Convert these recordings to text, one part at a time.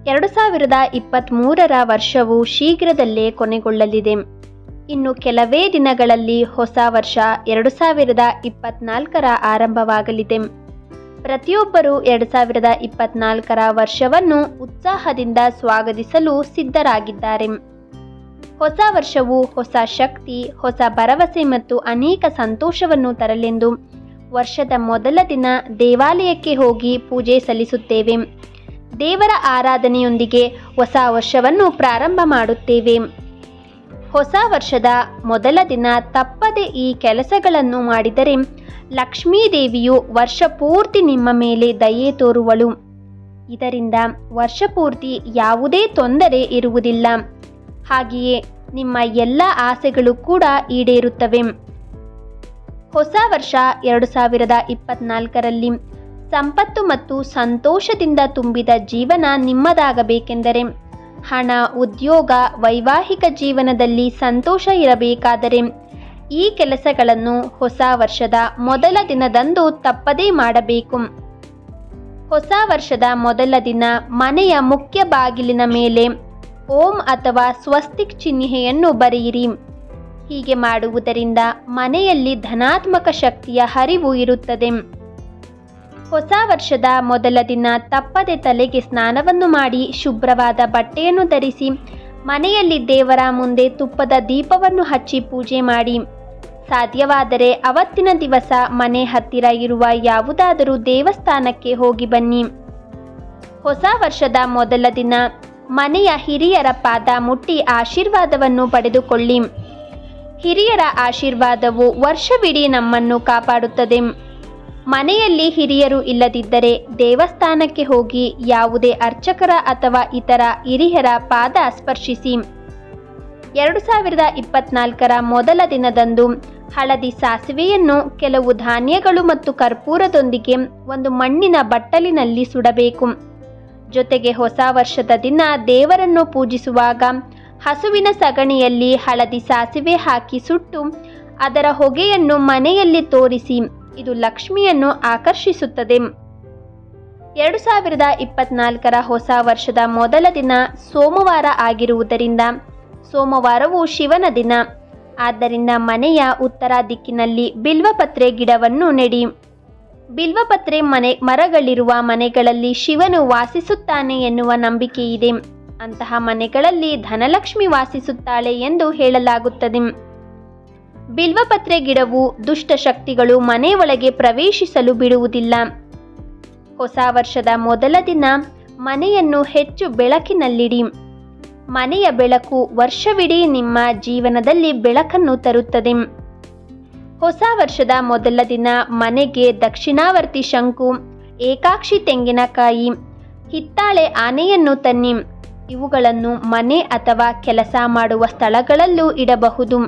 2023ರ ವರ್ಷವು ಶೀಘ್ರದಲ್ಲೇ ಕೊನೆಗೊಳ್ಳಲಿದೆ. ಇನ್ನು ಕೆಲವೇ ದಿನಗಳಲ್ಲಿ ಹೊಸ ವರ್ಷ 2024ರ ಆರಂಭವಾಗಲಿದೆ. ಪ್ರತಿಯೊಬ್ಬರೂ 2024ರ ವರ್ಷವನ್ನು ಉತ್ಸಾಹದಿಂದ ಸ್ವಾಗತಿಸಲು ಸಿದ್ಧರಾಗಿದ್ದಾರೆ. ಹೊಸ ವರ್ಷವು ಹೊಸ ಶಕ್ತಿ, ಹೊಸ ಭರವಸೆ ಮತ್ತು ಅನೇಕ ಸಂತೋಷವನ್ನು ತರಲೆಂದು ವರ್ಷದ ಮೊದಲ ದಿನ ದೇವಾಲಯಕ್ಕೆ ಹೋಗಿ ಪೂಜೆ ಸಲ್ಲಿಸುತ್ತೇವೆ. ದೇವರ ಆರಾಧನೆಯೊಂದಿಗೆ ಹೊಸ ವರ್ಷವನ್ನು ಪ್ರಾರಂಭ ಮಾಡುತ್ತೇವೆ. ಹೊಸ ವರ್ಷದ ಮೊದಲ ದಿನ ತಪ್ಪದೆ ಈ ಕೆಲಸಗಳನ್ನು ಮಾಡಿದರೆ ಲಕ್ಷ್ಮೀ ದೇವಿಯು ವರ್ಷ ಪೂರ್ತಿ ನಿಮ್ಮ ಮೇಲೆ ದಯೆ ತೋರುವಳು. ಇದರಿಂದ ವರ್ಷ ಪೂರ್ತಿ ಯಾವುದೇ ತೊಂದರೆ ಇರುವುದಿಲ್ಲ. ಹಾಗೆಯೇ ನಿಮ್ಮ ಎಲ್ಲ ಆಸೆಗಳು ಕೂಡ ಈಡೇರುತ್ತವೆ. ಹೊಸ ವರ್ಷ 2024ರಲ್ಲಿ ಸಂಪತ್ತು ಮತ್ತು ಸಂತೋಷದಿಂದ ತುಂಬಿದ ಜೀವನ ನಿಮ್ಮದಾಗಬೇಕೆಂದರೆ, ಹಣ, ಉದ್ಯೋಗ, ವೈವಾಹಿಕ ಜೀವನದಲ್ಲಿ ಸಂತೋಷ ಇರಬೇಕಾದರೆ ಈ ಕೆಲಸಗಳನ್ನು ಹೊಸ ವರ್ಷದ ಮೊದಲ ದಿನದಂದು ತಪ್ಪದೇ ಮಾಡಬೇಕು. ಹೊಸ ವರ್ಷದ ಮೊದಲ ದಿನ ಮನೆಯ ಮುಖ್ಯ ಬಾಗಿಲಿನ ಮೇಲೆ ಓಂ ಅಥವಾ ಸ್ವಸ್ತಿಕ್ ಚಿಹ್ನೆಯನ್ನು ಬರೆಯಿರಿ. ಹೀಗೆ ಮಾಡುವುದರಿಂದ ಮನೆಯಲ್ಲಿ ಧನಾತ್ಮಕ ಶಕ್ತಿಯ ಹರಿವು ಇರುತ್ತದೆ. ಹೊಸ ವರ್ಷದ ಮೊದಲ ದಿನ ತಪ್ಪದೆ ತಲೆಗೆ ಸ್ನಾನವನ್ನು ಮಾಡಿ ಶುಭ್ರವಾದ ಬಟ್ಟೆಯನ್ನು ಧರಿಸಿ ಮನೆಯಲ್ಲಿ ದೇವರ ಮುಂದೆ ತುಪ್ಪದ ದೀಪವನ್ನು ಹಚ್ಚಿ ಪೂಜೆ ಮಾಡಿ. ಸಾಧ್ಯವಾದರೆ ಅವತ್ತಿನ ದಿವಸ ಮನೆ ಹತ್ತಿರ ಇರುವ ಯಾವುದಾದರೂ ದೇವಸ್ಥಾನಕ್ಕೆ ಹೋಗಿ ಬನ್ನಿ. ಹೊಸ ವರ್ಷದ ಮೊದಲ ದಿನ ಮನೆಯ ಹಿರಿಯರ ಪಾದ ಮುಟ್ಟಿ ಆಶೀರ್ವಾದವನ್ನು ಪಡೆದುಕೊಳ್ಳಿ. ಹಿರಿಯರ ಆಶೀರ್ವಾದವು ವರ್ಷವಿಡೀ ನಮ್ಮನ್ನು ಕಾಪಾಡುತ್ತದೆ. ಮನೆಯಲ್ಲಿ ಹಿರಿಯರು ಇಲ್ಲದಿದ್ದರೆ ದೇವಸ್ಥಾನಕ್ಕೆ ಹೋಗಿ ಯಾವುದೇ ಅರ್ಚಕರ ಅಥವಾ ಇತರ ಹಿರಿಯರ ಪಾದ ಸ್ಪರ್ಶಿಸಿ. 2024ರ ಮೊದಲ ದಿನದಂದು ಹಳದಿ ಸಾಸಿವೆಯನ್ನು ಕೆಲವು ಧಾನ್ಯಗಳು ಮತ್ತು ಕರ್ಪೂರದೊಂದಿಗೆ ಒಂದು ಮಣ್ಣಿನ ಬಟ್ಟಲಿನಲ್ಲಿ ಸುಡಬೇಕು. ಜೊತೆಗೆ ಹೊಸ ವರ್ಷದ ದಿನ ದೇವರನ್ನು ಪೂಜಿಸುವಾಗ ಹಸುವಿನ ಸಗಣಿಯಲ್ಲಿ ಹಳದಿ ಸಾಸಿವೆ ಹಾಕಿ ಸುಟ್ಟು ಅದರ ಹೊಗೆಯನ್ನು ಮನೆಯಲ್ಲಿ ತೋರಿಸಿ. ಇದು ಲಕ್ಷ್ಮಿಯನ್ನು ಆಕರ್ಷಿಸುತ್ತದೆ. 2024ರ ಹೊಸ ವರ್ಷದ ಮೊದಲ ದಿನ ಸೋಮವಾರ ಆಗಿರುವುದರಿಂದ ಸೋಮವಾರವು ಶಿವನ ದಿನ. ಆದ್ದರಿಂದ ಮನೆಯ ಉತ್ತರ ದಿಕ್ಕಿನಲ್ಲಿ ಬಿಲ್ವಪತ್ರೆ ಗಿಡವನ್ನು ನೆಡಿ. ಬಿಲ್ವಪತ್ರೆ ಮರಗಳಿರುವ ಮನೆಗಳಲ್ಲಿ ಶಿವನು ವಾಸಿಸುತ್ತಾನೆ ಎನ್ನುವ ನಂಬಿಕೆ ಇದೆ. ಅಂತಹ ಮನೆಗಳಲ್ಲಿ ಧನಲಕ್ಷ್ಮಿ ವಾಸಿಸುತ್ತಾಳೆ ಎಂದು ಹೇಳಲಾಗುತ್ತದೆ. ಬಿಲ್ವಪತ್ರೆ ಗಿಡವು ದುಷ್ಟ ಶಕ್ತಿಗಳು ಮನೆ ಒಳಗೆ ಪ್ರವೇಶಿಸಲು ಬಿಡುವುದಿಲ್ಲ. ಹೊಸ ವರ್ಷದ ಮೊದಲ ದಿನ ಮನೆಯನ್ನು ಹೆಚ್ಚು ಬೆಳಕಿನಲ್ಲಿಡಿ. ಮನೆಯ ಬೆಳಕು ವರ್ಷವಿಡೀ ನಿಮ್ಮ ಜೀವನದಲ್ಲಿ ಬೆಳಕನ್ನು ತರುತ್ತದೆ. ಹೊಸ ವರ್ಷದ ಮೊದಲ ದಿನ ಮನೆಗೆ ದಕ್ಷಿಣಾವರ್ತಿ ಶಂಕು, ಏಕಾಕ್ಷಿ ತೆಂಗಿನಕಾಯಿ, ಹಿತ್ತಾಳೆ ಆನೆಯನ್ನು ತನ್ನಿ. ಇವುಗಳನ್ನು ಮನೆ ಅಥವಾ ಕೆಲಸ ಮಾಡುವ ಸ್ಥಳಗಳಲ್ಲೂ ಇಡಬಹುದು.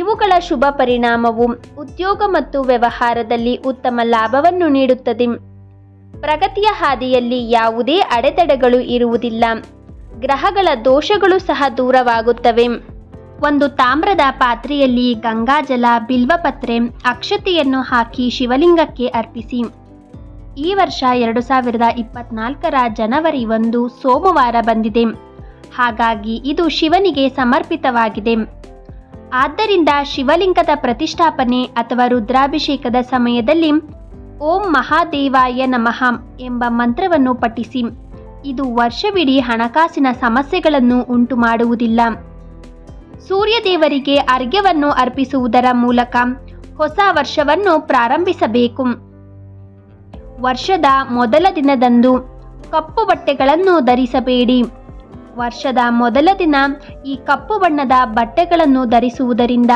ಇವುಗಳ ಶುಭ ಪರಿಣಾಮವು ಉದ್ಯೋಗ ಮತ್ತು ವ್ಯವಹಾರದಲ್ಲಿ ಉತ್ತಮ ಲಾಭವನ್ನು ನೀಡುತ್ತದೆ. ಪ್ರಗತಿಯ ಹಾದಿಯಲ್ಲಿ ಯಾವುದೇ ಅಡೆತಡೆಗಳು ಇರುವುದಿಲ್ಲ. ಗ್ರಹಗಳ ದೋಷಗಳು ಸಹ ದೂರವಾಗುತ್ತವೆ. ಒಂದು ತಾಮ್ರದ ಪಾತ್ರೆಯಲ್ಲಿ ಗಂಗಾಜಲ, ಬಿಲ್ವಪತ್ರೆ, ಅಕ್ಷತೆಯನ್ನು ಹಾಕಿ ಶಿವಲಿಂಗಕ್ಕೆ ಅರ್ಪಿಸಿ. ಈ ವರ್ಷ 2024ರ ಜನವರಿ 1 ಸೋಮವಾರ ಬಂದಿದೆ. ಹಾಗಾಗಿ ಇದು ಶಿವನಿಗೆ ಸಮರ್ಪಿತವಾಗಿದೆ. ಆದ್ದರಿಂದ ಶಿವಲಿಂಗದ ಪ್ರತಿಷ್ಠಾಪನೆ ಅಥವಾ ರುದ್ರಾಭಿಷೇಕದ ಸಮಯದಲ್ಲಿ ಓಂ ಮಹಾದೇವಾಯ ನಮಃ ಎಂಬ ಮಂತ್ರವನ್ನು ಪಠಿಸಿ. ಇದು ವರ್ಷವಿಡೀ ಹಣಕಾಸಿನ ಸಮಸ್ಯೆಗಳನ್ನು ಉಂಟು ಮಾಡುವುದಿಲ್ಲ. ಸೂರ್ಯದೇವರಿಗೆ ಅರ್ಘ್ಯವನ್ನು ಅರ್ಪಿಸುವುದರ ಮೂಲಕ ಹೊಸ ವರ್ಷವನ್ನು ಪ್ರಾರಂಭಿಸಬೇಕು. ವರ್ಷದ ಮೊದಲ ದಿನದಂದು ಕಪ್ಪು ಬಟ್ಟೆಗಳನ್ನು ಧರಿಸಬೇಡಿ. ವರ್ಷದ ಮೊದಲ ದಿನ ಈ ಕಪ್ಪು ಬಣ್ಣದ ಬಟ್ಟೆಗಳನ್ನು ಧರಿಸುವುದರಿಂದ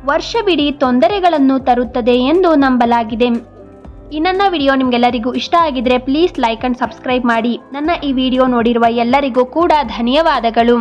ವರ್ಷವಿಡೀ ತೊಂದರೆಗಳನ್ನು ತರುತ್ತದೆ ಎಂದು ನಂಬಲಾಗಿದೆ. ಈ ನನ್ನ ವಿಡಿಯೋ ನಿಮಗೆಲ್ಲರಿಗೂ ಇಷ್ಟ ಆಗಿದ್ರೆ ಪ್ಲೀಸ್ ಲೈಕ್ ಅಂಡ್ ಸಬ್ಸ್ಕ್ರೈಬ್ ಮಾಡಿ. ನನ್ನ ಈ ವಿಡಿಯೋ ನೋಡಿರುವ ಎಲ್ಲರಿಗೂ ಕೂಡ ಧನ್ಯವಾದಗಳು.